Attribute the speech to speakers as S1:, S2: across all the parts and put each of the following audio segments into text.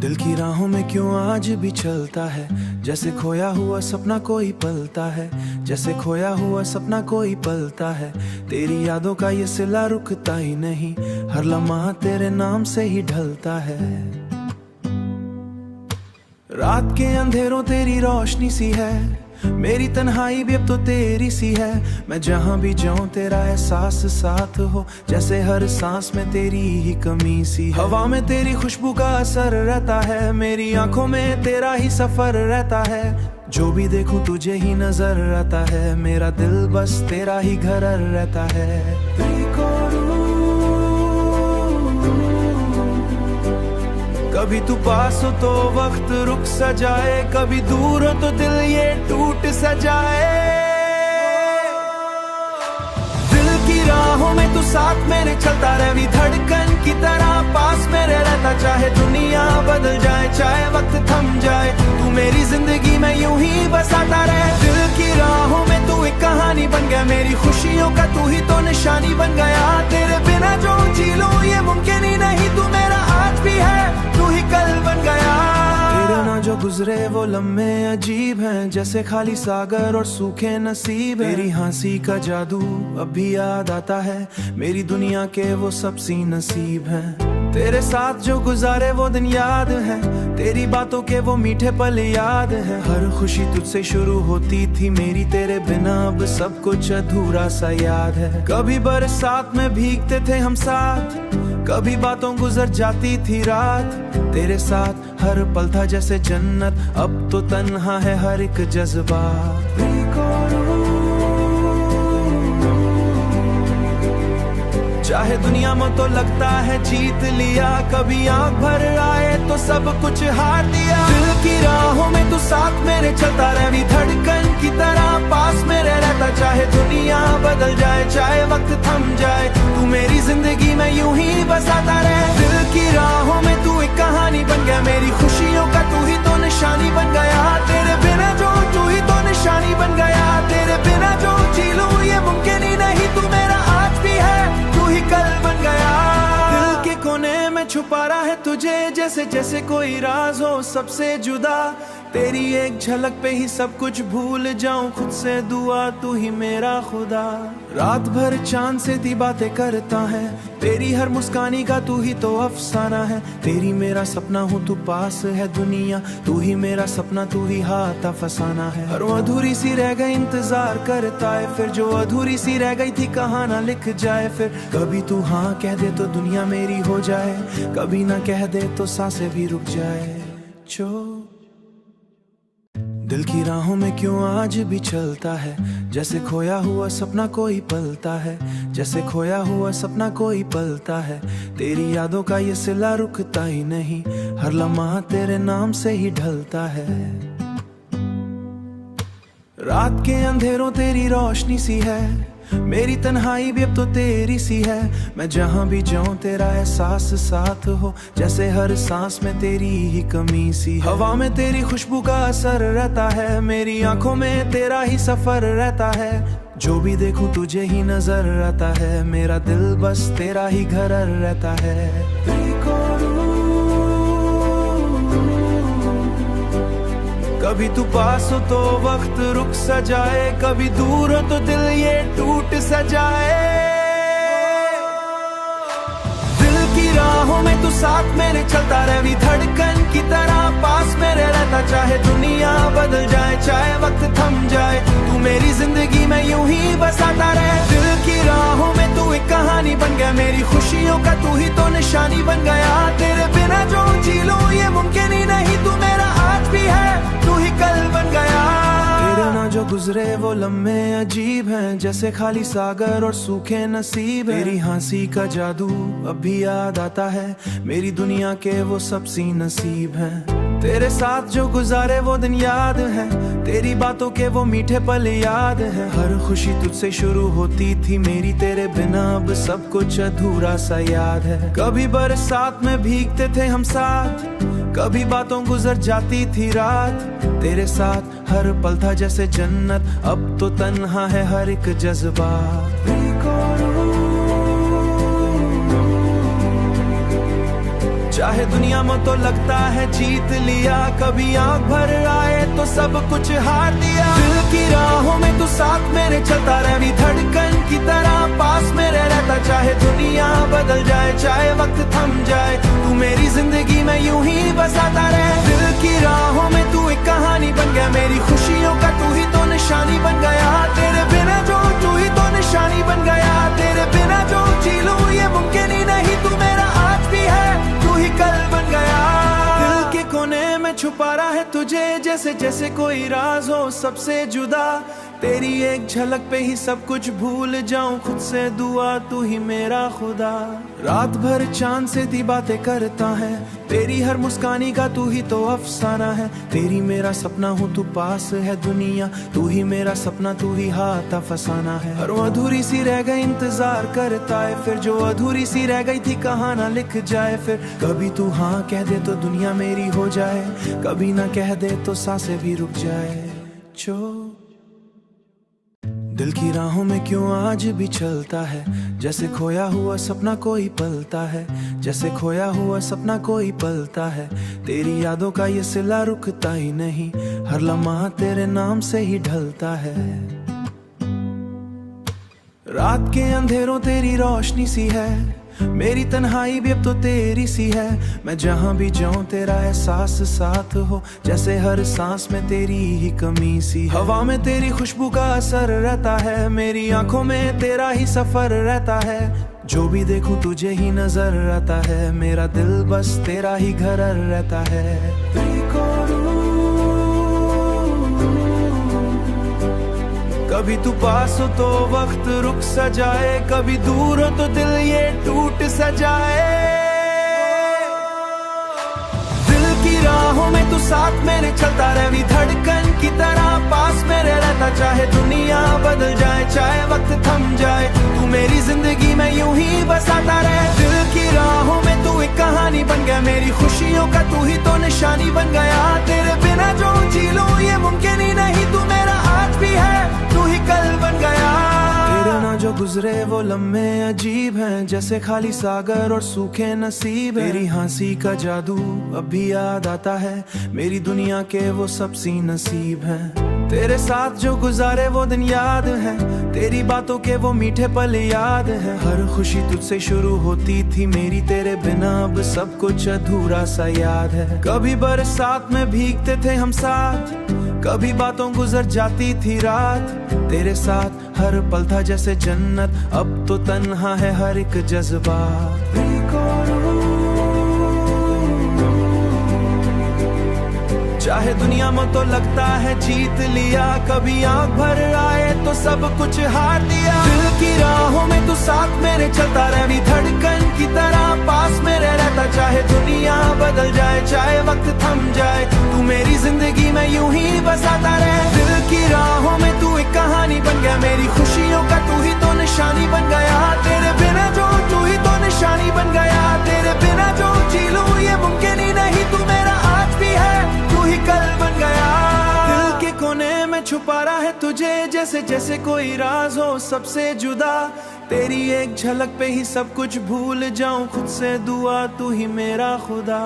S1: दिल की राहों में क्यों आज भी चलता है, जैसे खोया हुआ सपना कोई पलता है, जैसे खोया हुआ सपना कोई पलता है। तेरी यादों का ये सिला रुकता ही नहीं, हर लम्हा तेरे नाम से ही ढलता है। रात के अंधेरों तेरी रोशनी सी है, मेरी तन्हाई भी अब तो तेरी सी है। मैं जहां भी जाऊं तेरा एहसास साथ हो, जैसे हर सांस में तेरी ही कमी सी है। हवा में तेरी खुशबू का असर रहता है, मेरी आंखों में तेरा ही सफर रहता है। जो भी देखूं तुझे ही नजर आता है, मेरा दिल बस तेरा ही घर रहता है। कभी तू पास हो तो वक्त रुक सा जाए, कभी दूर हो तो दिल ये टूट सा जाए। दिल की राहों में तू साथ मेरे चलता रहे, धड़कन की तरह पास मेरे रहता। चाहे दुनिया बदल जाए, चाहे वक्त थम जाए, तू मेरी जिंदगी में यूं ही बसाता रहे। दिल की राहों में तू एक कहानी बन गया, मेरी खुशियों का तू ही तो निशानी बन गया। तेरे बिना जो जी लूं ये मुमकिन ही नहीं, तू मेरा आज भी है, तू ही कल बन गया। तेरे ना जो गुजरे वो लम्हे अजीब हैं, जैसे खाली सागर और सूखे नसीब। तेरी हंसी का जादू अब भी याद आता है, मेरी दुनिया के वो सब सी नसीब हैं। तेरे साथ जो गुजारे वो दिन याद है, तेरी बातों के वो मीठे पल याद है। हर खुशी तुझसे शुरू होती थी मेरी, तेरे बिना अब सब कुछ अधूरा सा याद है। कभी बरसात में भीगते थे हम साथ, कभी बातों गुजर जाती थी रात। तेरे साथ हर पल था जैसे जन्नत, अब तो तन्हा है हर एक जज्बा। चाहे दुनिया में तो लगता है जीत लिया, कभी आंख भर आए तो सब कुछ हार दिया। दिल की राहों में तू साथ मेरे चलता रहे, धड़कन की तरह पास मेरे रहता। चाहे दुनिया बदल जाए, चाहे वक्त थम जाए, तू मेरी जिंदगी में यूं ही बसाता रहे। दिल की राहों में तू एक कहानी बन गया, मेरी खुशियों का तू ही तो निशानी बन गया। तेरे बिना जो तू ही तो निशानी बन गया, तेरे बिना जो जी लूं ये मुमकिन ही नहीं, तू मेरा आज भी है, तू ही कल बन गया। दिल के कोने में छुपा रहा है तुझे, जैसे जैसे कोई राज हो सबसे जुदा। तेरी एक झलक पे ही सब कुछ भूल जाऊं, खुद से दुआ तू ही मेरा खुदा। रात भर चांद से दी बातें करता है, तेरी हर मुस्कानी का तू ही तो अफसाना है। तेरी मेरा सपना हूँ तू पास है दुनिया, तू ही मेरा सपना तू ही हाथ फसाना है। और वो अधूरी सी रह गई इंतजार करता है, फिर जो अधूरी सी रह गई थी कहाँ ना लिख जाए। फिर कभी तू हाँ कह दे तो दुनिया मेरी हो जाए, कभी ना कह दे तो सांसें भी रुक जाए। दिल की राहों में क्यों आज भी चलता है, जैसे खोया हुआ सपना कोई पलता है, जैसे खोया हुआ सपना कोई पलता है। तेरी यादों का ये सिला रुकता ही नहीं, हर लम्हा तेरे नाम से ही ढलता है। रात के अंधेरों तेरी रोशनी सी है, मेरी तन्हाई भी अब तो तेरी सी है। मैं जहां भी जाऊं तेरा एहसास साथ हो, जैसे हर सांस में तेरी ही कमी सी। हवा में तेरी खुशबू का असर रहता है, मेरी आंखों में तेरा ही सफर रहता है। जो भी देखूं तुझे ही नजर आता है, मेरा दिल बस तेरा ही घर रहता है। कभी तू पास हो तो वक्त रुक सा जाए, कभी दूर हो तो दिल ये टूट सा जाए। दिल की राहों में तू साथ मेरे चलता रहे, धड़कन की तरह पास मेरे रहता। चाहे दुनिया बदल जाए, चाहे वक्त थम जाए, तू मेरी जिंदगी में यूं ही बसाता रहे। दिल की राहों में तू एक कहानी बन गया, मेरी खुशियों का तू ही तो निशानी बन गया। तेरे बिना जो जी लूं ये मुमकिन ही नहीं, तू मेरा आज भी है, तू ही कल बन गया। तेरे ना जो गुजरे वो लम्हे अजीब हैं, जैसे खाली सागर और सूखे नसीब। तेरी हंसी का जादू अब भी याद आता है, मेरी दुनिया के वो सब सी नसीब हैं। तेरे साथ जो गुजारे वो दिन याद है, तेरी बातों के वो मीठे पल याद है। हर खुशी तुझसे शुरू होती थी मेरी, तेरे बिना अब सब कुछ अधूरा सा याद है। कभी बरसात में भीगते थे हम साथ, कभी बातों गुजर जाती थी रात। तेरे साथ हर पल था जैसे जन्नत, अब तो तन्हा है हर एक जज्बा। चाहे दुनिया में तो लगता है जीत लिया, कभी आंख भर आए तो सब कुछ हार दिया। दिल की राहों में तू साथ मेरे चलता रह, भी धड़कन की तरह पास मेरे रहता। चाहे दुनिया बदल जाए, चाहे वक्त थम जाए, तू मेरी जिंदगी में यूं ही बसाता रहे। दिल की राहों में तू एक कहानी बन गया, मेरी खुशियों का तू ही तो निशानी बन गया। तेरे बिना जो तू ही तो निशानी बन गया, तेरे बिना जो जी लूं ये मुमकिन ही नहीं। तू मेरा आज भी है, तू ही कल बन गया। दिल के कोने में छुपा रहा है तुझे, जैसे जैसे कोई राज हो सबसे जुदा। तेरी एक झलक पे ही सब कुछ भूल जाऊं, खुद से दुआ तू ही मेरा खुदा। रात भर चांद से दी बातें करता है, तेरी हर मुस्कानी का तू ही तो अफसाना है। तेरी मेरा सपना हूँ, तू पास है दुनिया, तू ही मेरा सपना, तू ही हाथ फसाना है। हर अधूरी सी रह गई इंतजार करता है, फिर जो अधूरी सी रह गई थी कहाँ ना लिख जाए। फिर कभी तू हाँ कह दे तो दुनिया मेरी हो जाए, कभी ना कह दे तो सांसें भी रुक जाए। दिल की राहों में क्यों आज भी चलता है, जैसे खोया हुआ सपना कोई पलता है, जैसे खोया हुआ सपना कोई पलता है। तेरी यादों का ये सिला रुकता ही नहीं, हर लम्हा तेरे नाम से ही ढलता है। रात के अंधेरों तेरी रोशनी सी है, मेरी तन्हाई भी अब तो तेरी सी है। मैं जहाँ भी जाऊँ तेरा एहसास साथ हो, जैसे हर सांस में तेरी ही कमी सी। हवा में तेरी खुशबू का असर रहता है, मेरी आंखों में तेरा ही सफर रहता है। जो भी देखूं तुझे ही नजर आता है, मेरा दिल बस तेरा ही घर रहता है। कभी तू पास हो तो वक्त रुक सा जाए, कभी दूर हो तो दिल ये टूट सा जाए। दिल की राहों में तू साथ मेरे चलता रह, भी धड़कन की तरह पास मेरे रहता। चाहे दुनिया बदल जाए, चाहे वक्त थम जाए, तू मेरी जिंदगी में यूं ही बसाता रहे। दिल की राहों में तू एक कहानी बन गया, मेरी खुशियों का तू ही तो निशानी बन गया। तेरे बिना जो जी लूं ये मुमकिन ही नहीं, तू मेरा आज भी है, तू ही कल बन गया। तेरे ना जो गुजरे वो लम्हे अजीब हैं, जैसे खाली सागर और सूखे नसीब। तेरी हंसी का जादू अब भी याद आता है, मेरी दुनिया के वो सब सी नसीब हैं। तेरे साथ जो गुजारे वो दिन याद है, तेरी बातों के वो मीठे पल याद है। हर खुशी तुझसे शुरू होती थी मेरी, तेरे बिना अब सब कुछ अधूरा सा याद है। कभी बरसात में भीगते थे हम साथ, कभी बातों गुजर जाती थी रात। तेरे साथ हर पल था जैसे जन्नत, अब तो तन्हा है हर एक जज्बा। चाहे दुनिया में तो लगता है जीत लिया, कभी आंख भर आए तो सब कुछ हार दिया। दिल की राहों में तू साथ मेरे चलता रह, भी धड़कन की तरह पास मेरे रहता। चाहे दुनिया बदल जाए, चाहे वक्त थम जाए, तू मेरी जिंदगी में यूं ही बसाता रहे। दिल की राहों में तू एक कहानी बन गया, मेरी खुशियों का तू ही तो निशानी बन गया। तेरे बिना जो तू ही तो निशानी बन गया, तेरे बिना जो जी लूं ये मुमकिन ही नहीं। तू मेरा आज भी है, तू ही कल बन गया। दिल के कोने में छुपा रहा है तुझे, जैसे जैसे कोई राज हो सबसे जुदा। तेरी एक झलक पे ही सब कुछ भूल जाऊं, खुद से दुआ तू ही मेरा खुदा।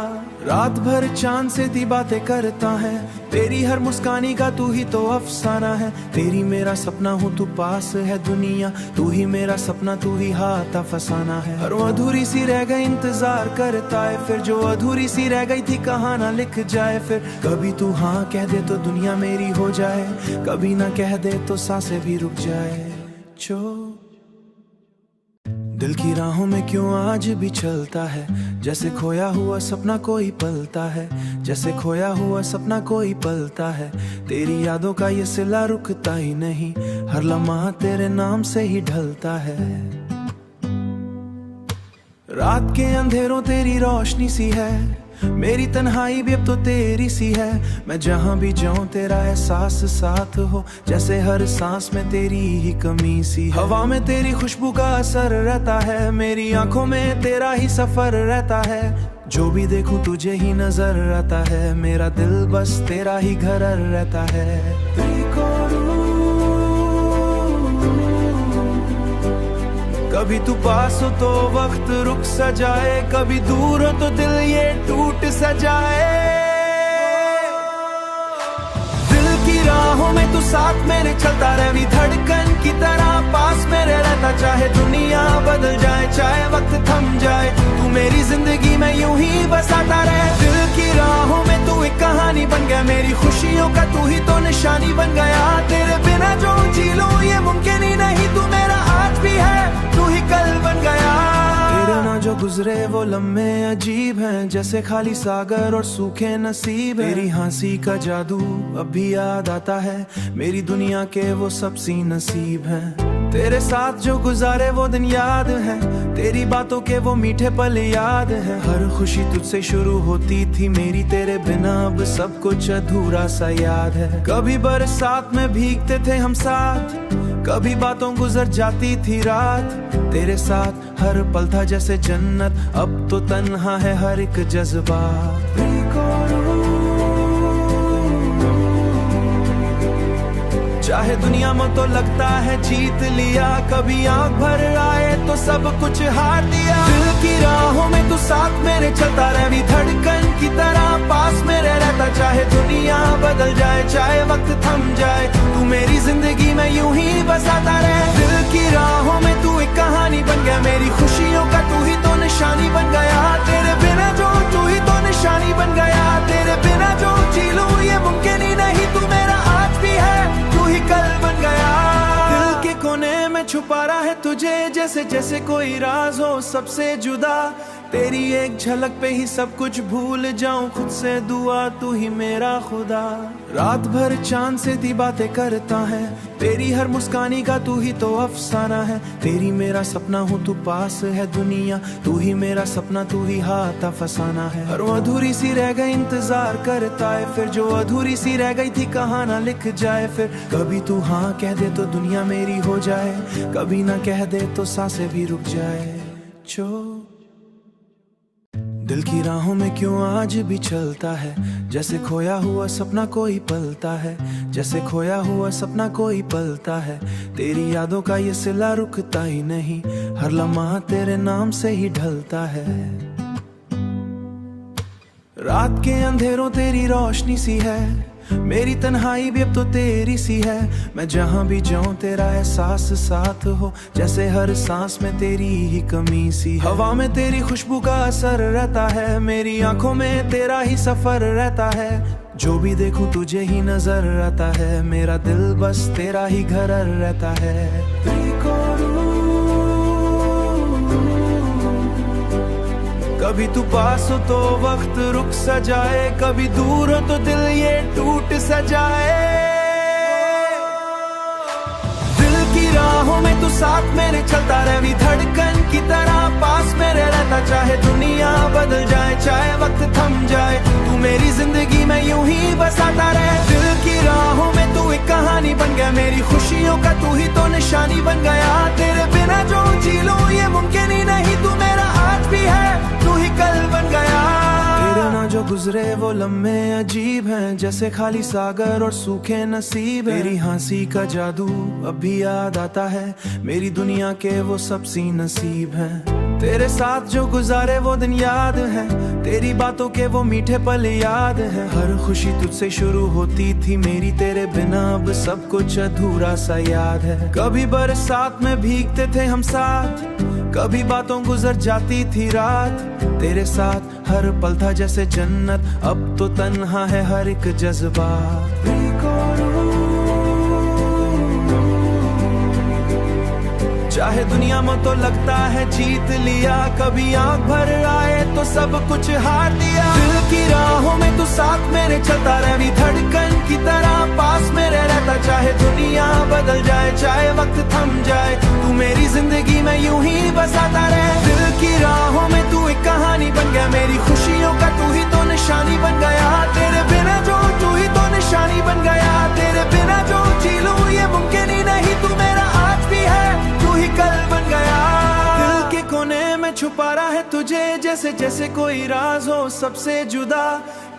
S1: रात भर चांद से दी बातें करता है, तेरी हर मुस्कानी का तू ही तो अफसाना है। तेरी मेरा सपना हूँ, तू पास है दुनिया, तू ही मेरा सपना, तू ही हाथ फसाना है। हर अधूरी सी रह गई इंतजार करता है, फिर जो अधूरी सी रह गई थी कहाँ ना लिख जाए। फिर कभी तू हाँ कह दे तो दुनिया मेरी हो जाए, कभी ना कह दे तो सांसें भी रुक जाए। दिल की राहों में क्यों आज भी चलता है, जैसे खोया हुआ सपना कोई पलता है, जैसे खोया हुआ सपना कोई पलता है। तेरी यादों का ये सिला रुकता ही नहीं, हर लम्हा तेरे नाम से ही ढलता है। रात के अंधेरों तेरी रोशनी सी है, मेरी तन्हाई भी अब तो तेरी सी है। मैं जहाँ भी जाऊँ तेरा एहसास साथ हो, जैसे हर सांस में तेरी ही कमी सी। हवा में तेरी खुशबू का असर रहता है, मेरी आंखों में तेरा ही सफर रहता है। जो भी देखूं तुझे ही नजर आता है, मेरा दिल बस तेरा ही घर रहता है। कभी तू पास हो तो वक्त रुक सा जाए, कभी दूर हो तो दिल ये टूट सा जाए। दिल की राहों में तू साथ मेरे चलता रहे, भी धड़कन की तरह पास मेरे रहता। चाहे दुनिया बदल जाए, चाहे वक्त थम जाए, तू मेरी जिंदगी में यूं ही बसाता रहे। दिल की राहों में तू एक कहानी बन गया, मेरी खुशियों का तू ही तो निशानी बन गया। तेरे बिना जो जी लूं ये मुमकिन ही नहीं, तू मेरा आज भी है, तू ही कल बन गया। तेरे ना जो गुजरे वो लम्हे अजीब हैं, जैसे खाली सागर और सूखे नसीब। तेरी हंसी का जादू अब भी याद आता है, मेरी दुनिया के वो सब सी नसीब हैं। तेरे साथ जो गुजारे वो दिन याद है, तेरी बातों के वो मीठे पल याद है। हर खुशी तुझसे शुरू होती थी मेरी, तेरे बिना अब सब कुछ अधूरा सा याद है। कभी बरसात में भीगते थे हम साथ, कभी बातों गुजर जाती थी रात। तेरे साथ हर पल था जैसे जन्नत, अब तो तन्हा है हर एक जज्बा। चाहे दुनिया में तो लगता है जीत लिया, कभी आंख भर आए तो सब कुछ हार दिया। दिल की राहों में तू साथ मेरे चलता रहे, भी धड़कन की तरह पास मेरे रहता। चाहे दुनिया बदल जाए, चाहे वक्त थम जाए, तू मेरी जिंदगी में यूं ही बसाता रहे। दिल की राहों में तू एक कहानी बन गया, मेरी खुशियों का तू ही तो निशानी बन गया। तेरे बिना जो तू ही तो निशानी बन गया, तेरे बिना जो जी लूं ये मुमकिन ही नहीं, तू मेरा आज भी है, कल बन गया। दिल के कोने में छुपा रहा है तुझे, जैसे जैसे कोई राज हो सबसे जुदा। तेरी एक झलक पे ही सब कुछ भूल जाऊं, खुद से दुआ तू ही मेरा खुदा। रात भर चांद से ती बातें करता है, तेरी हर मुस्कानी का तू ही तो अफसाना है। तेरी मेरा सपना हूँ, तू पास है दुनिया, तू ही मेरा सपना, तू ही हाथ फसाना है। और वो अधूरी सी रह गई इंतजार करता है, फिर जो अधूरी सी रह गई थी कहाँ ना लिख जाए। फिर कभी तू हाँ कह दे तो दुनिया मेरी हो जाए, कभी ना कह दे तो सांसें भी रुक जाए। दिल की राहों में क्यों आज भी चलता है, जैसे खोया हुआ सपना कोई पलता है, जैसे खोया हुआ सपना कोई पलता है। तेरी यादों का ये सिला रुकता ही नहीं, हर लम्हा तेरे नाम से ही ढलता है। रात के अंधेरों तेरी रोशनी सी है, मेरी तन्हाई भी अब तो तेरी सी है। मैं जहाँ भी जाऊँ तेरा एहसास साथ हो, जैसे हर सांस में तेरी ही कमी सी। हवा में तेरी खुशबू का असर रहता है, मेरी आंखों में तेरा ही सफर रहता है। जो भी देखूं तुझे ही नजर आता है, मेरा दिल बस तेरा ही घर रहता है। कभी तू पास हो तो वक्त रुक सा जाए, कभी दूर हो तो दिल ये टूट सा जाए। दिल की राहों में तू साथ मेरे चलता रहे, भी धड़कन की तरह पास मेरे रहता। चाहे दुनिया बदल जाए, चाहे वक्त थम जाए, तू मेरी जिंदगी में यूं ही बसाता रहे। दिल की राहों में तू एक कहानी बन गया, मेरी खुशियों का तू ही तो निशानी बन गया। तेरे बिना जो जी लूं ये मुमकिन ही नहीं, तू मेरा आज भी है, तू ही कल बन गया। तेरे ना जो गुजरे वो लम्हे अजीब हैं, जैसे खाली सागर और सूखे नसीब। तेरी हंसी का जादू अब भी याद आता है, मेरी दुनिया के वो सब सी नसीब हैं। तेरे साथ जो गुजारे वो दिन याद है, तेरी बातों के वो मीठे पल याद है। हर खुशी तुझसे शुरू होती थी मेरी, तेरे बिना अब सब कुछ अधूरा सा याद है। कभी बरसात में भीगते थे हम साथ, कभी बातों गुजर जाती थी रात। तेरे साथ हर पल था जैसे जन्नत, अब तो तन्हा है हर एक जज्बा। चाहे दुनिया में तो लगता है जीत लिया, कभी आंख भर आए तो सब कुछ हार दिया। दिल की राहों में तू साथ मेरे चलता रहे, भी धड़कन की तरह पास मेरे रहता। चाहे दुनिया बदल जाए, चाहे वक्त थम जाए, तू मेरी जिंदगी में यूं ही बसाता रहे। दिल की राहों में तू एक कहानी बन गया, मेरी खुशियों का तू ही तो निशानी बन गया। तेरे बिना जो तू ही तो निशानी बन गया, तेरे बिना जो जी लूं ये मुमकिन ही नहीं, तू मेरा आज भी है, तू ही कल बन गया। दिल के कोने में छुपा रहा है तुझे, जैसे जैसे कोई राज हो सबसे जुदा।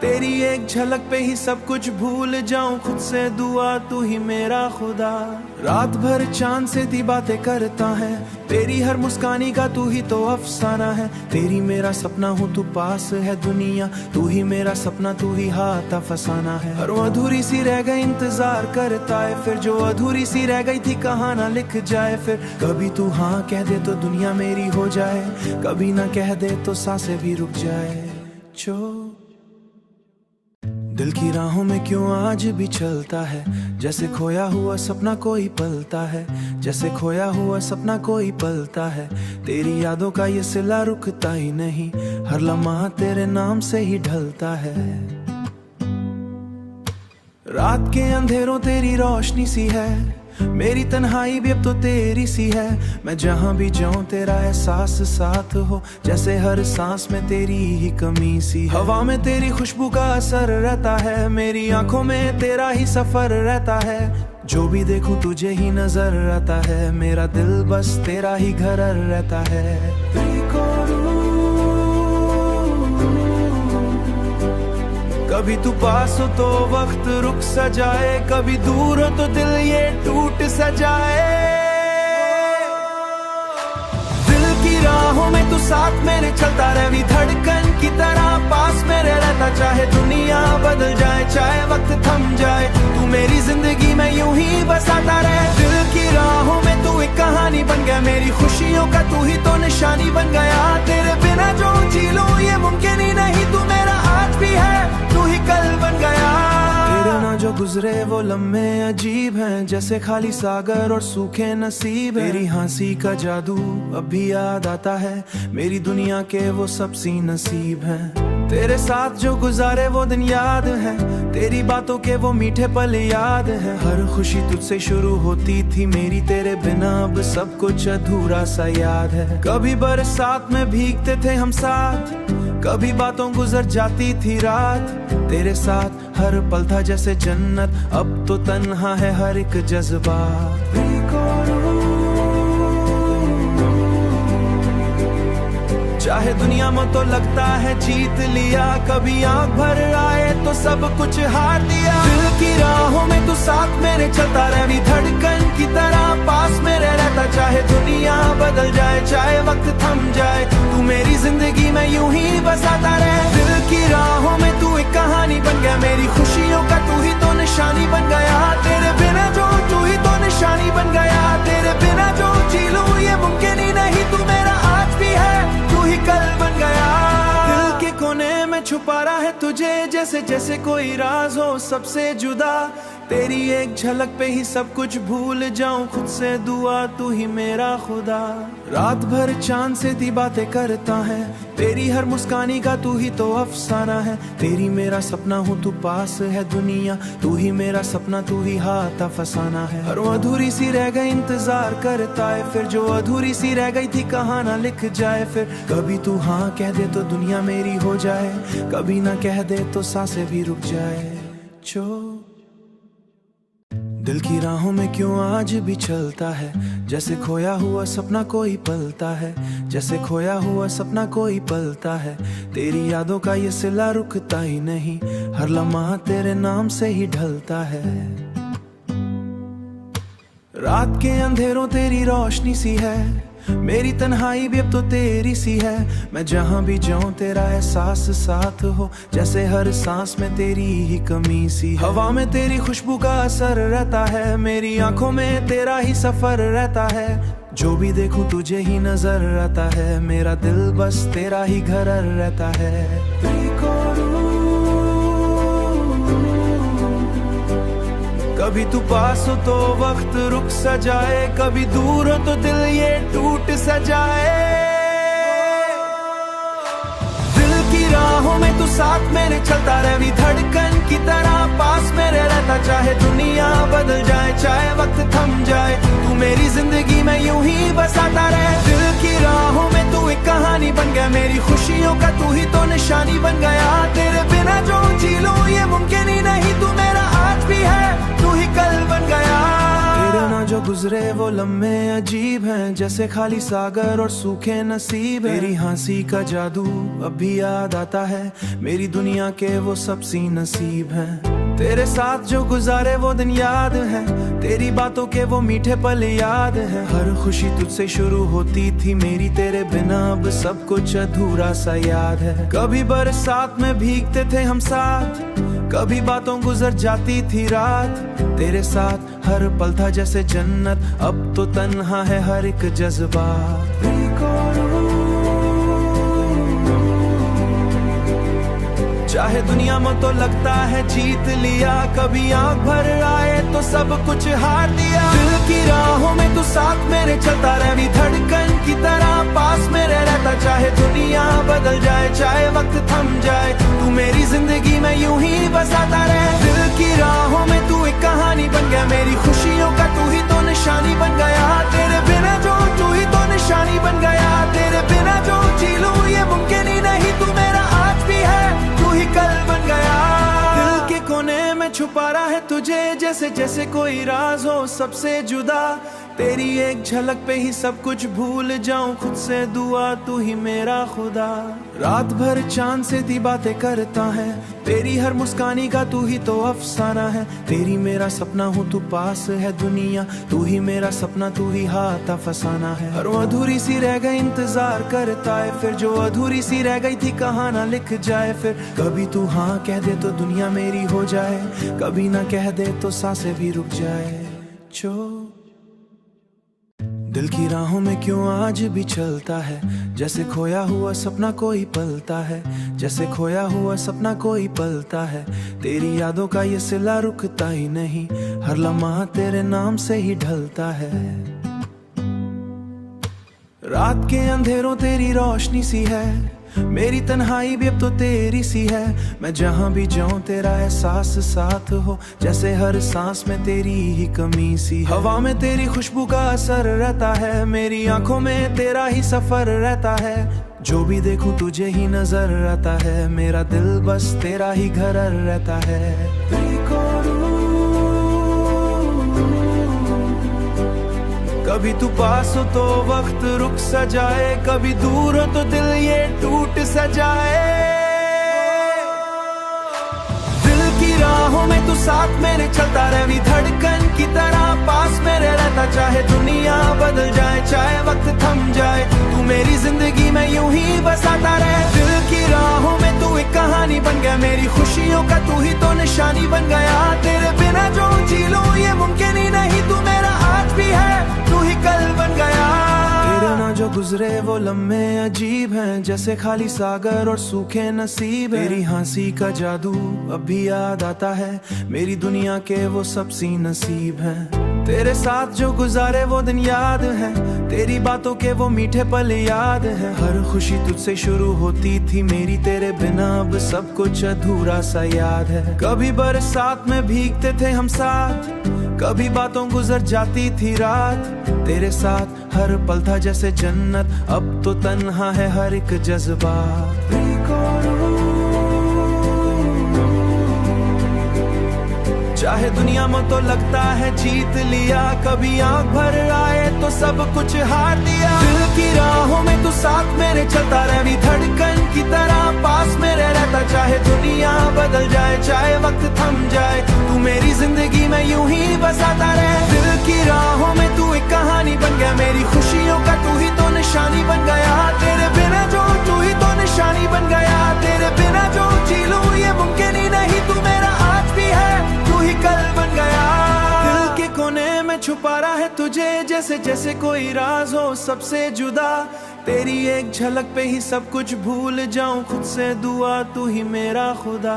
S1: तेरी एक झलक पे ही सब कुछ भूल जाऊं, खुद से दुआ तू ही मेरा खुदा। रात भर चांद से दी बातें करता है, तेरी हर मुस्कानी का तू ही तो अफसाना है। तेरी मेरा सपना हूँ, तू पास है दुनिया, तू ही मेरा सपना, तू ही हाथ फसाना है। और वो अधूरी सी रह गई इंतजार करता है, फिर जो अधूरी सी रह गई थी कहाँ ना लिख जाए। फिर कभी तू हाँ कह दे तो दुनिया मेरी हो जाए, कभी ना कह दे तो सांसें भी रुक जाए। जो दिल की राहों में क्यों आज भी चलता है, जैसे खोया हुआ सपना कोई पलता है, जैसे खोया हुआ सपना कोई पलता है। तेरी यादों का ये सिला रुकता ही नहीं, हर लम्हा तेरे नाम से ही ढलता है। रात के अंधेरों तेरी रोशनी सी है, मेरी तन्हाई भी अब तो तेरी सी है। मैं जहाँ भी जाऊँ तेरा एहसास साथ हो, जैसे हर सांस में तेरी ही कमी सी। हवा में तेरी खुशबू का असर रहता है, मेरी आंखों में तेरा ही सफर रहता है। जो भी देखूं तुझे ही नजर आता है, मेरा दिल बस तेरा ही घर रहता है। कभी तू पास हो तो वक्त रुक सा जाए, कभी दूर हो तो दिल ये टूट सा जाए। दिल की राहों में तू साथ मेरे चलता रहे, भी धड़कन की तरह पास मेरे रहता। चाहे दुनिया बदल जाए, चाहे वक्त थम जाए, तू मेरी जिंदगी में यूं ही बसाता रहे। दिल की राहों में तू एक कहानी बन गया, मेरी खुशियों का तू ही तो निशानी बन गया। तेरे बिना जो जी लूं ये मुमकिन ही नहीं, तू मेरा आज भी है, तू ही कल बन गया। तेरे ना जो गुजरे वो लम्हे अजीब हैं, जैसे खाली सागर और सूखे नसीब। तेरी हंसी का जादू अब भी याद आता है, मेरी दुनिया के वो सब सी नसीब हैं। तेरे साथ जो गुजारे वो दिन याद है, तेरी बातों के वो मीठे पल याद है। हर खुशी तुझसे शुरू होती थी मेरी, तेरे बिना अब सब कुछ अधूरा सा याद है। कभी बरसात में भीगते थे हम साथ, कभी बातों गुजर जाती थी रात। तेरे साथ हर पल था जैसे जन्नत, अब तो तन्हा है हर एक जज्बा। चाहे दुनिया में तो लगता है जीत लिया, कभी आंख भर आए तो सब कुछ हार दिया। दिल की राहों में तू साथ मेरे चलता रहे, भी धड़कन की तरह पास मेरे रहता। चाहे दुनिया बदल जाए, चाहे वक्त थम जाए, तू मेरी जिंदगी में यूं ही बसाता रहे। दिल की राहों में तू एक कहानी बन गया, मेरी खुशियों का तू ही तो निशानी बन गया। तेरे बिना जो तू ही तो निशानी बन गया, तेरे बिना जो जी लूं ये मुमकिन ही नहीं, तू मेरा आज भी है, तू ही कल बन गया। दिल के कोने में छुपा रहा है तुझे, जैसे जैसे कोई राज हो सबसे जुदा। तेरी एक झलक पे ही सब कुछ भूल जाऊं, खुद से दुआ तू ही मेरा खुदा। रात भर चांद से दी बातें करता है, तेरी हर मुस्कानी का तू ही तो अफसाना है। तेरी मेरा सपना हूँ, तू पास है दुनिया, तू ही मेरा सपना, तू ही हाथ फसाना है। और वो अधूरी सी रह गई इंतजार करता है, फिर जो अधूरी सी रह गई थी कहाँ ना लिख जाए। फिर कभी तू हाँ कह दे तो दुनिया मेरी हो जाए, कभी ना कह दे तो सांसें भी रुक जाए। जो दिल की राहों में क्यों आज भी चलता है, जैसे खोया हुआ सपना कोई पलता है, जैसे खोया हुआ सपना कोई पलता है। तेरी यादों का ये सिला रुकता ही नहीं, हर लम्हा तेरे नाम से ही ढलता है। रात के अंधेरों तेरी रोशनी सी है, मेरी तन्हाई भी अब तो तेरी सी है। मैं जहाँ भी जाऊँ तेरा एहसास साथ हो, जैसे हर सांस में तेरी ही कमी सी। हवा में तेरी खुशबू का असर रहता है, मेरी आंखों में तेरा ही सफर रहता है। जो भी देखूं तुझे ही नजर आता है, मेरा दिल बस तेरा ही घर रहता है। कभी तू पास हो तो वक्त रुक सा जाए, कभी दूर हो तो दिल ये टूट सा जाए। दिल की राहों में तू साथ मेरे चलता रहे, भी धड़कन की तरह पास मेरे रहता। चाहे दुनिया बदल जाए, चाहे वक्त थम जाए, तू मेरी जिंदगी में यूं ही बसाता रहे। दिल की राहों में तू एक कहानी बन गया, मेरी खुशियों का तू ही तो निशानी बन गया। तेरे बिना जो जी लूं ये मुमकिन ही नहीं, तू मेरा आज भी है, तू ही कल बन गया। तेरे ना जो गुजरे वो लम्हे अजीब हैं, जैसे खाली सागर और सूखे नसीब है। तेरी हंसी का जादू अब भी याद आता है, मेरी दुनिया के वो सब सी नसीब हैं। तेरे साथ जो गुजारे वो दिन याद है, तेरी बातों के वो मीठे पल याद है। हर खुशी तुझसे शुरू होती थी मेरी, तेरे बिना अब सब कुछ अधूरा सा याद है। कभी बरसात में भीगते थे हम साथ, कभी बातों गुजर जाती थी रात। तेरे साथ हर पल था जैसे जन्नत, अब तो तन्हा है हर एक जज्बा। चाहे दुनिया में तो लगता है जीत लिया, कभी आंख भर आए तो सब कुछ हार दिया। दिल की राहों में तू साथ मेरे चलता रह, भी धड़कन की तरह पास मेरे रहता। चाहे दुनिया बदल जाए, चाहे वक्त थम जाए, तू मेरी जिंदगी में यूं ही बसाता रहे। दिल की राहों में तू एक कहानी बन गया, मेरी खुशियों का तू ही तो निशानी बन गया। तेरे बिना जो तू ही तो निशानी बन गया, तेरे बिना जो जी लूं ये मुमकिन ही नहीं। तू मेरा आज भी है, तू ही कल बन गया। दिल के कोने में छुपा रहा है तुझे, जैसे जैसे कोई राज हो सबसे जुदा। तेरी एक झलक पे ही सब कुछ भूल जाऊं, खुद से दुआ तू ही मेरा खुदा। रात भर चांद से दी बातें करता है, तेरी हर मुस्कानी का तू ही तो अफसाना है। तेरी मेरा सपना हूँ तू पास है दुनिया, तू ही मेरा सपना तू ही हाथ फसाना है। और वो अधूरी सी रह गई इंतजार करता है, फिर जो अधूरी सी रह गई थी कहाँ ना लिख जाए। फिर कभी तू हाँ कह दे तो दुनिया मेरी हो जाए, कभी ना कह दे तो सांसें भी रुक जाए। दिल की राहों में क्यों आज भी चलता है, जैसे खोया हुआ सपना कोई पलता है, जैसे खोया हुआ सपना कोई पलता है। तेरी यादों का ये सिला रुकता ही नहीं, हर लम्हा तेरे नाम से ही ढलता है। रात के अंधेरों तेरी रोशनी सी है, मेरी तन्हाई भी अब तो तेरी सी है। मैं जहाँ भी जाऊँ तेरा एहसास साथ हो, जैसे हर सांस में तेरी ही कमी सी। हवा में तेरी खुशबू का असर रहता है, मेरी आंखों में तेरा ही सफर रहता है। जो भी देखूं तुझे ही नजर आता है, मेरा दिल बस तेरा ही घर रहता है। कभी तू पास हो तो वक्त रुक सा जाए, कभी दूर हो तो दिल ये टूट सा जाए। दिल की राहों में तू साथ मेरे चलता रह, भी धड़कन की तरह पास मेरे रहता। चाहे दुनिया बदल जाए, चाहे वक्त थम जाए, तू मेरी जिंदगी में यूं ही बसाता रहे। दिल की राहों में तू एक कहानी बन गया, मेरी खुशियों का तू ही तो निशानी बन गया। तेरे बिना जो जी लूं ये मुमकिन ही नहीं, तू मेरा आज भी है, तू ही कल बन गया। तेरे ना जो गुजरे वो लम्हे अजीब हैं, जैसे खाली सागर और सूखे नसीब है। तेरी हंसी का जादू अब भी याद आता है, मेरी दुनिया के वो सब सी नसीब हैं। तेरे साथ जो गुजारे वो दिन याद है, तेरी बातों के वो मीठे पल याद है। हर खुशी तुझसे शुरू होती थी मेरी, तेरे बिना अब सब कुछ अधूरा सा याद है। कभी बरसात में भीगते थे हम साथ, कभी बातों गुजर जाती थी रात। तेरे साथ हर पल था जैसे जन्नत, अब तो तन्हा है हर एक जज्बा। चाहे दुनिया में तो लगता है जीत लिया, कभी आंख भर आए तो सब कुछ हार दिया। दिल की राहों में तू साथ मेरे चलता रह, भी धड़कन की तरह पास मेरे रहता। चाहे दुनिया बदल जाए, चाहे वक्त थम जाए, तू मेरी जिंदगी में यूं ही बसाता रहे। दिल की राहों में तू एक कहानी बन गया, मेरी खुशियों का तू ही तो निशानी बन गया। तेरे बिना जो तू ही तो निशानी बन गया, तेरे बिना जो जी लूं ये मुमकिन ही नहीं। तू मेरा आज भी है, तू ही कल बन गया। दिल के कोने में छुपा रहा है तुझे, जैसे जैसे कोई राज हो सबसे जुदा। तेरी एक झलक पे ही सब कुछ भूल जाऊं, खुद से दुआ तू ही मेरा खुदा।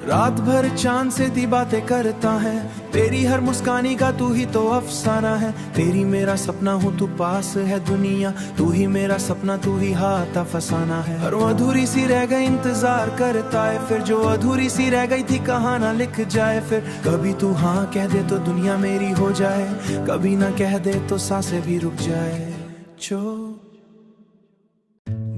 S1: रात भर चांद से दी बातें करता है, तेरी हर मुस्कानी का तू ही तो अफसाना है। तेरी मेरा सपना हूँ तू पास है दुनिया, तू ही मेरा सपना तू ही हाथ फसाना है। और वो अधूरी सी रह गई इंतजार करता है, फिर जो अधूरी सी रह गई थी कहाँ ना लिख जाए। फिर कभी तू हाँ कह दे तो दुनिया मेरी हो जाए, कभी ना कह दे तो सांसें भी रुक जाए।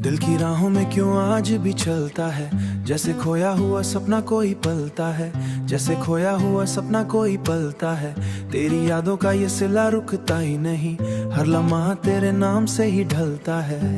S1: दिल की राहों में क्यों आज भी चलता है, जैसे खोया हुआ सपना कोई पलता है, जैसे खोया हुआ सपना कोई पलता है। तेरी यादों का ये सिला रुकता ही नहीं, हर लम्हा तेरे नाम से ही ढलता है।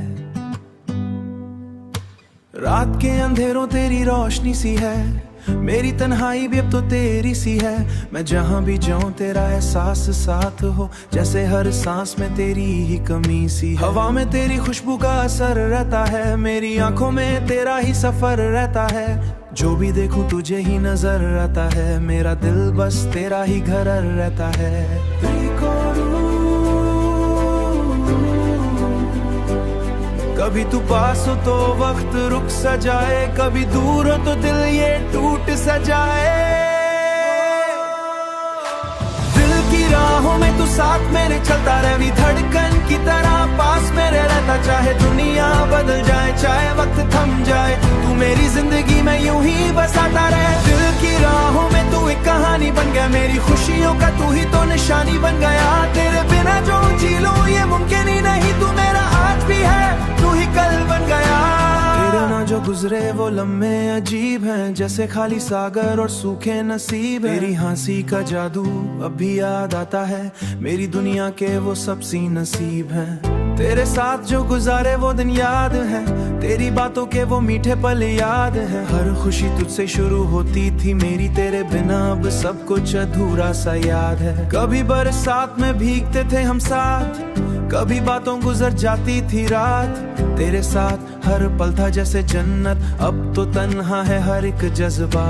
S1: रात के अंधेरों तेरी रोशनी सी है, मेरी तन्हाई भी अब तो तेरी सी है। मैं जहां भी जाऊं तेरा एहसास साथ हो, जैसे हर सांस में तेरी ही कमी सी। हवा में तेरी खुशबू का असर रहता है, मेरी आंखों में तेरा ही सफर रहता है। जो भी देखूं तुझे ही नजर आता है, मेरा दिल बस तेरा ही घर रहता है। कभी तू पास हो तो वक्त रुक सा जाए, कभी दूर हो तो दिल ये टूट सा जाए। दिल की राहों में तू साथ मेरे चलता रहे, भी धड़कन की तरह पास मेरे रहता। चाहे दुनिया बदल जाए, चाहे वक्त थम जाए, तू मेरी जिंदगी में यूं ही बसाता रहे। दिल की राहों में तू एक कहानी बन गया, मेरी खुशियों का तू ही तो निशानी बन गया। तेरे बिना जो जी लूं ये मुमकिन ही नहीं, तू मेरा आज भी है, तू ही कल बन गया। तेरे ना जो गुजरे वो लम्हे अजीब हैं, जैसे खाली सागर और सूखे नसीब। तेरी हंसी का जादू अब भी याद आता है, मेरी दुनिया के वो सब सी नसीब हैं। तेरे साथ जो गुजारे वो दिन याद है, तेरी बातों के वो मीठे पल याद है। हर खुशी तुझसे शुरू होती थी मेरी, तेरे बिना अब सब कुछ अधूरा सा याद है। कभी बरसात में भीगते थे हम साथ, कभी बातों गुजर जाती थी रात। तेरे साथ हर पल था जैसे जन्नत, अब तो तन्हा है हर एक जज्बा।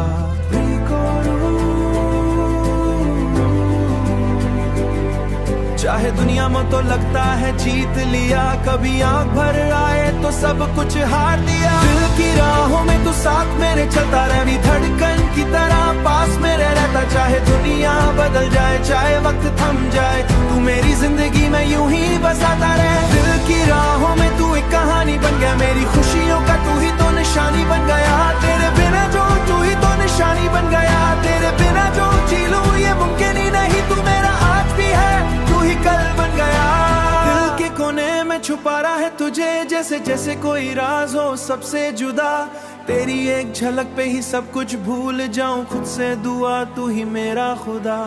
S1: चाहे दुनिया में तो लगता है जीत लिया, कभी आंख भर आए तो सब कुछ हार दिया। दिल की राहों में तू साथ मेरे चलता रहे, भी धड़कन की तरह पास मेरे रहता। चाहे दुनिया बदल जाए, चाहे वक्त थम जाए, तू मेरी जिंदगी में यूं ही बसाता रहे। दिल की राहों में तू एक कहानी बन गया, मेरी खुशियों का तू ही तो निशानी बन गया। तेरे बिना जो तू ही तो निशानी बन गया, तेरे बिना जो जी लूं ये मुमकिन ही नहीं, तू मेरा आज भी है, तू ही कल बन गया। दिल के कोने में छुपा रहा है तुझे, जैसे जैसे कोई राज हो सबसे जुदा। तेरी एक झलक पे ही सब कुछ भूल जाऊं, खुद से दुआ तू ही मेरा खुदा।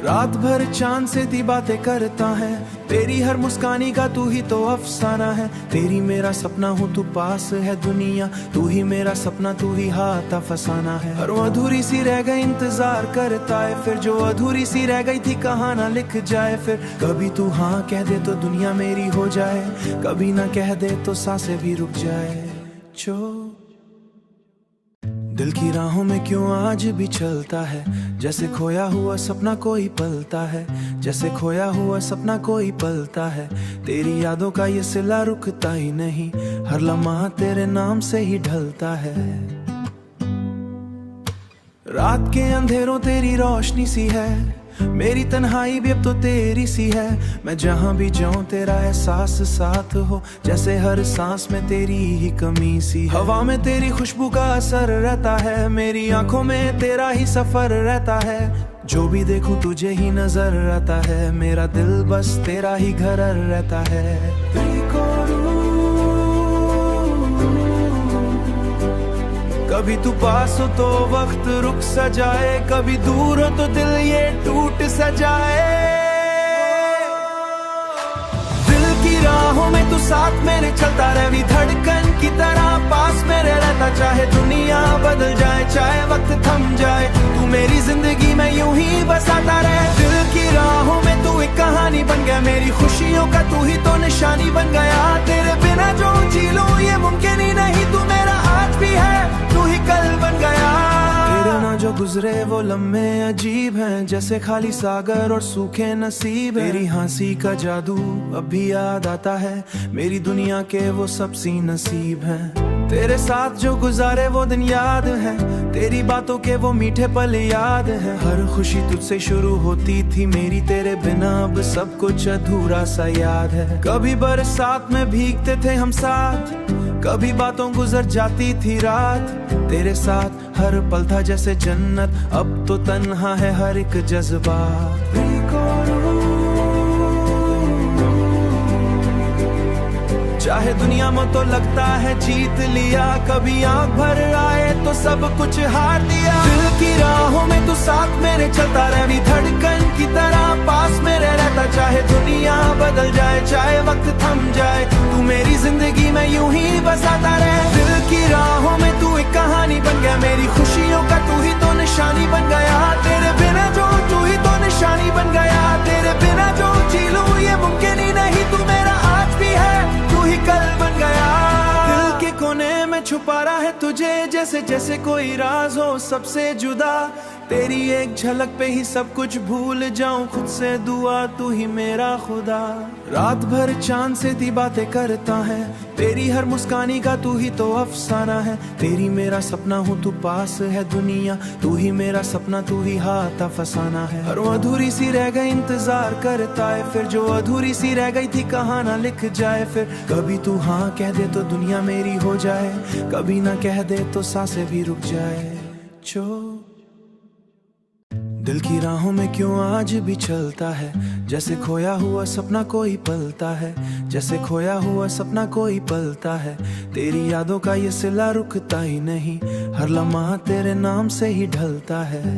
S1: रात भर चांद से ती बातें करता है, तेरी हर मुस्कानी का तू ही तो अफसाना है। तेरी मेरा सपना हूँ तू पास है दुनिया, तू ही मेरा सपना तू ही हाथ फसाना है। हर अधूरी सी रह गई इंतजार करता है, फिर जो अधूरी सी रह गई थी कहाँ ना लिख जाए। फिर कभी तू हाँ कह दे तो दुनिया मेरी हो जाए, कभी ना कह दे तो सांसें भी रुक जाए। दिल की राहों में क्यों आज भी चलता है, जैसे खोया हुआ सपना कोई पलता है, जैसे खोया हुआ सपना कोई पलता है। तेरी यादों का ये सिला रुकता ही नहीं, हर लम्हा तेरे नाम से ही ढलता है। रात के अंधेरों तेरी रोशनी सी है, मेरी तन्हाई भी अब तो तेरी सी है। मैं जहां भी जाऊं तेरा एहसास साथ हो, जैसे हर सांस में तेरी ही कमी सी। हवा में तेरी खुशबू का असर रहता है, मेरी आंखों में तेरा ही सफर रहता है। जो भी देखूं तुझे ही नजर आता है, मेरा दिल बस तेरा ही घर रहता है। कभी तू पास हो तो वक्त रुक सा जाए, कभी दूर हो तो दिल ये टूट सा जाए। दिल की राहों में तू साथ मेरे चलता रहे, भी धड़कन की तरह पास मेरे रहता। चाहे दुनिया बदल जाए, चाहे वक्त थम जाए, तू मेरी जिंदगी में यूं ही बसाता रहे। दिल की राहों में तू एक कहानी बन गया, मेरी खुशियों का तू ही तो निशानी बन गया। तेरे बिना जो जी लूं ये मुमकिन ही नहीं, तू मेरा आज भी है, तू ही कल बन गया। तेरे ना जो गुजरे वो लम्हे अजीब हैं, जैसे खाली सागर और सूखे नसीब। तेरी हंसी का जादू अब भी याद आता है, मेरी दुनिया के वो सब सी नसीब हैं। तेरे साथ जो गुजारे वो दिन याद है, तेरी बातों के वो मीठे पल याद है। हर खुशी तुझसे शुरू होती थी मेरी, तेरे बिना अब सब कुछ अधूरा सा याद है। कभी बरसात में भीगते थे हम साथ, कभी बातों गुजर जाती थी रात। तेरे साथ हर पल था जैसे जन्नत, अब तो तन्हा है हर एक जज्बा। चाहे दुनिया में तो लगता है जीत लिया, कभी आंख भर आए तो सब कुछ हार दिया। दिल की राहों में तू साथ मेरे चलता रह, भी धड़कन की तरह पास मेरे रहता। चाहे दुनिया बदल जाए, चाहे वक्त थम जाए, तू मेरी जिंदगी में यूं ही बसाता रहे। दिल की राहों में तू एक कहानी बन गया, मेरी खुशियों का तू ही तो निशानी बन गया। तेरे बिना जो तू ही तो निशानी बन गया, तेरे बिना जो जी लूं ये मुमकिन ही नहीं। तू मेरा आज भी है, तू ही कल बन गया। दिल के कोने में छुपा रहा है तुझे, जैसे जैसे कोई राज हो सबसे जुदा। तेरी एक झलक पे ही सब कुछ भूल जाऊं, खुद से दुआ तू ही मेरा खुदा। रात भर चांद से ती बातें करता है, तेरी हर मुस्कानी का तू ही तो अफसाना है। तेरी मेरा सपना हूँ, तू पास है दुनिया, तू ही मेरा सपना, तू ही हाथ फसाना है। और वो अधूरी सी रह गई इंतजार करता है, फिर जो अधूरी सी रह गई थी कहाँ ना लिख जाए। फिर कभी तू हाँ कह दे तो दुनिया मेरी हो जाए, कभी ना कह दे तो सांसें भी रुक जाए। दिल की राहों में क्यों आज भी चलता है, जैसे खोया हुआ सपना कोई पलता है, जैसे खोया हुआ सपना कोई पलता है। तेरी यादों का ये सिला रुकता ही नहीं, हर लम्हा तेरे नाम से ही ढलता है।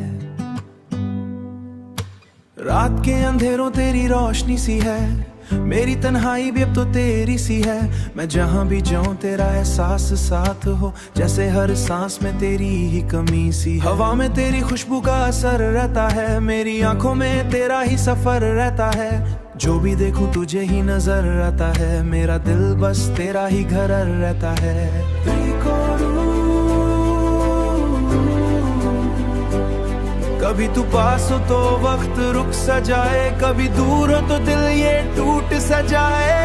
S1: रात के अंधेरों तेरी रोशनी सी है, मेरी तन्हाई भी अब तो तेरी सी है। मैं जहाँ भी जाऊँ तेरा एहसास साथ हो, जैसे हर सांस में तेरी ही कमी सी। हवा में तेरी खुशबू का असर रहता है, मेरी आंखों में तेरा ही सफर रहता है। जो भी देखूं तुझे ही नजर आता है, मेरा दिल बस तेरा ही घर रहता है। कभी तू पास हो तो वक्त रुक सा जाए, कभी दूर हो तो दिल ये टूट सा जाए।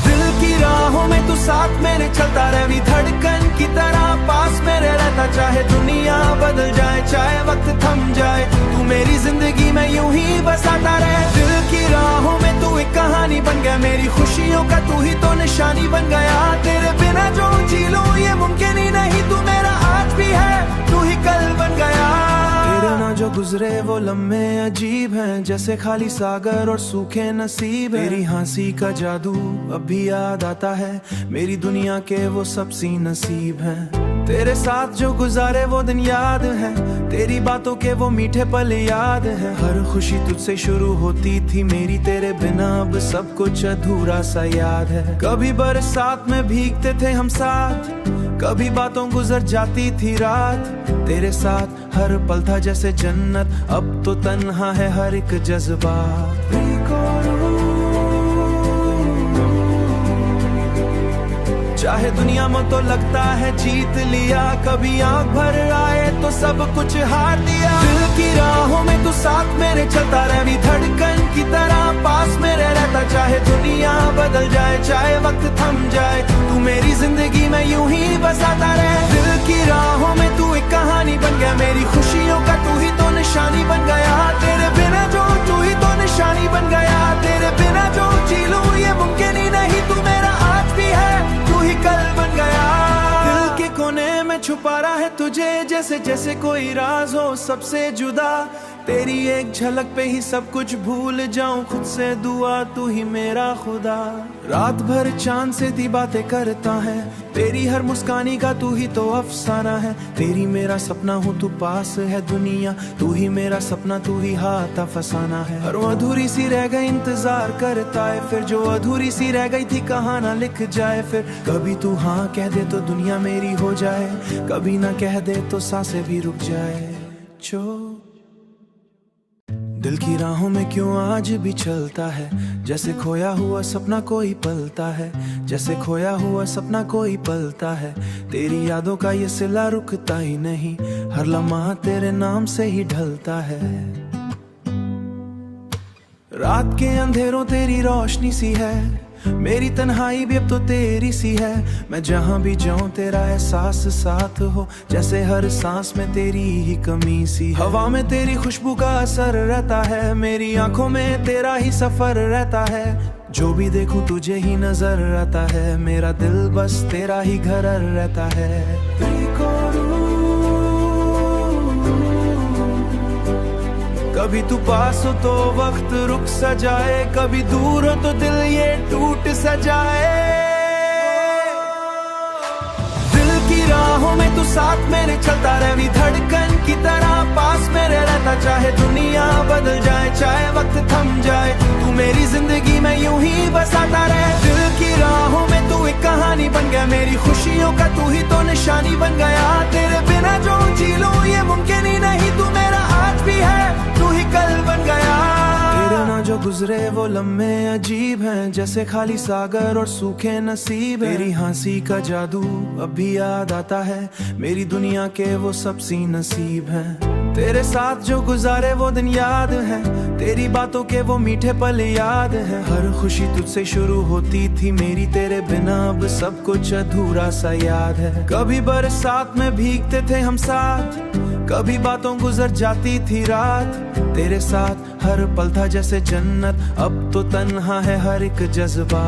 S1: दिल की राहों में तू साथ मेरे चलता रह, भी धड़कन की तरह पास मेरे रहता। चाहे दुनिया बदल जाए, चाहे वक्त थम जाए, तू मेरी जिंदगी में यूं ही बसाता रहे। दिल की राहों में तू एक कहानी बन गया, मेरी खुशियों का तू ही तो निशानी बन गया। तेरे बिना जो जी लूं ये मुमकिन ही नहीं, तू मेरा आज भी है, तू ही कल बन गया। तेरे ना जो गुजरे वो लम्हे अजीब हैं, जैसे खाली सागर और सूखे नसीब। तेरी हंसी का जादू अब भी याद आता है, मेरी दुनिया के वो सब सी नसीब हैं। तेरे साथ जो गुजारे वो दिन याद है, तेरी बातों के वो मीठे पल याद है। हर खुशी तुझसे शुरू होती थी मेरी, तेरे बिना अब सब कुछ अधूरा सा याद है। कभी बरसात में भीगते थे हम साथ, कभी बातों गुजर जाती थी रात। तेरे साथ हर पल था जैसे जन्नत, अब तो तन्हा है हर एक जज्बा। चाहे दुनिया में तो लगता है जीत लिया, कभी आंख भर आए तो सब कुछ हार दिया। दिल की राहों में तू साथ मेरे चलता रह, भी धड़कन की तरह पास मेरे रहता। चाहे दुनिया बदल जाए, चाहे वक्त थम जाए, तू मेरी जिंदगी में यूं ही बसाता रहे। दिल की राहों में तू एक कहानी बन गया, मेरी खुशियों का तू ही तो निशानी बन गया। तेरे बिना जो तू ही तो निशानी बन गया, तेरे बिना जो जी लूं ये मुमकिन ही नहीं। तू मेरा आज भी है, तू ही कल बन गया। दिल के कोने में छुपा रहा है तुझे, जैसे जैसे कोई राज हो सबसे जुदा। तेरी एक झलक पे ही सब कुछ भूल जाऊं, खुद से दुआ तू ही मेरा खुदा। रात भर चांद से ती बातें करता है, तेरी हर मुस्कानी का तू ही तो अफसाना है। तेरी मेरा सपना हूँ, तू पास है दुनिया, तू ही मेरा सपना, तू ही हाथ फसाना है। और वो अधूरी सी रह गई इंतजार करता है, फिर जो अधूरी सी रह गई थी कहाँ ना लिख जाए। फिर कभी तू हाँ कह दे तो दुनिया मेरी हो जाए, कभी ना कह दे तो सांसें भी रुक जाए। दिल की राहों में क्यों आज भी चलता है, जैसे खोया हुआ सपना कोई पलता है, जैसे खोया हुआ सपना कोई पलता है। तेरी यादों का ये सिला रुकता ही नहीं, हर लम्हा तेरे नाम से ही ढलता है। रात के अंधेरों तेरी रोशनी सी है, मेरी तन्हाई भी अब तो तेरी सी है। मैं जहाँ भी जाऊँ तेरा एहसास साथ हो, जैसे हर सांस में तेरी ही कमी सी। हवा में तेरी खुशबू का असर रहता है, मेरी आंखों में तेरा ही सफर रहता है। जो भी देखूं तुझे ही नजर आता है, मेरा दिल बस तेरा ही घर रहता है। कभी तू पास हो तो वक्त रुक सा जाए, कभी दूर हो तो दिल ये टूट सा जाए। दिल की राहों में तू साथ मेरे चलता रहे, भी धड़कन की तरह पास मेरे रहता। चाहे दुनिया बदल जाए, चाहे वक्त थम जाए, तू मेरी जिंदगी में यूं ही बसाता रहे। दिल की राहों में तू एक कहानी बन गया, मेरी खुशियों का तू ही तो निशानी बन गया। तेरे बिना जो जी लूं ये मुमकिन ही नहीं, तू मेरा आज भी है, तू ही कल बन गया। तेरे ना जो गुजरे वो लम्हे अजीब हैं, जैसे खाली सागर और सूखे नसीब। तेरी हंसी का जादू अब भी याद आता है, मेरी दुनिया के वो सब सी नसीब हैं। तेरे साथ जो गुजारे वो दिन याद है, तेरी बातों के वो मीठे पल याद है। हर खुशी तुझसे शुरू होती थी मेरी, तेरे बिना अब सब कुछ अधूरा सा याद है। कभी बरसात में भीगते थे हम साथ, कभी बातों गुजर जाती थी रात। तेरे साथ हर पल था जैसे जन्नत, अब तो तन्हा है हर एक जज्बा।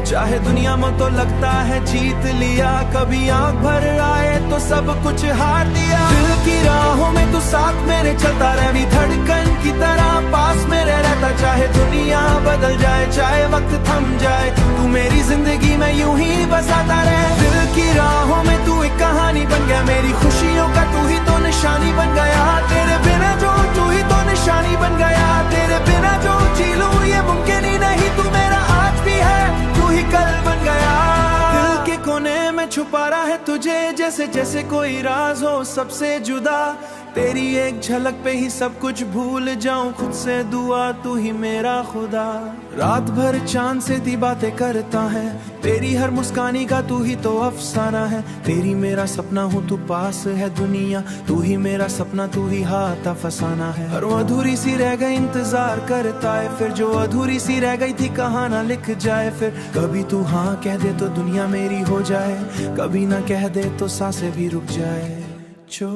S1: चाहे दुनिया में तो लगता है जीत लिया, कभी आंख भर आए तो सब कुछ हार दिया। दिल की राहों में तू साथ मेरे चलता रहे, भी धड़कन की तरह पास मेरे रहता। चाहे दुनिया बदल जाए, चाहे वक्त थम जाए, तू मेरी जिंदगी में यूं ही बसाता रहे। दिल की राहों में तू एक कहानी बन गया, मेरी खुशियों का तू ही तो निशानी बन गया। तेरे बिना जो तू ही तो निशानी बन गया, तेरे बिना जो जी लूं ये मुमकिन ही नहीं, तू मेरा आज भी है, तू ही कल बन गया। दिल के कोने में छुपा रहा है तुझे, जैसे जैसे कोई राज हो सबसे जुदा। तेरी एक झलक पे ही सब कुछ भूल जाऊं, खुद से दुआ तू ही मेरा खुदा। रात भर चांद से दी बातें करता है, तेरी हर मुस्कानी का तू ही तो अफसाना है। तेरी मेरा सपना हूँ, तू पास है दुनिया, तू ही मेरा सपना, तू ही हाथ फसाना है। और वो अधूरी सी रह गई इंतजार करता है, फिर जो अधूरी सी रह गई थी कहाँ ना लिख जाए। फिर कभी तू हाँ कह दे तो दुनिया मेरी हो जाए, कभी ना कह दे तो सांसें भी रुक जाए। जो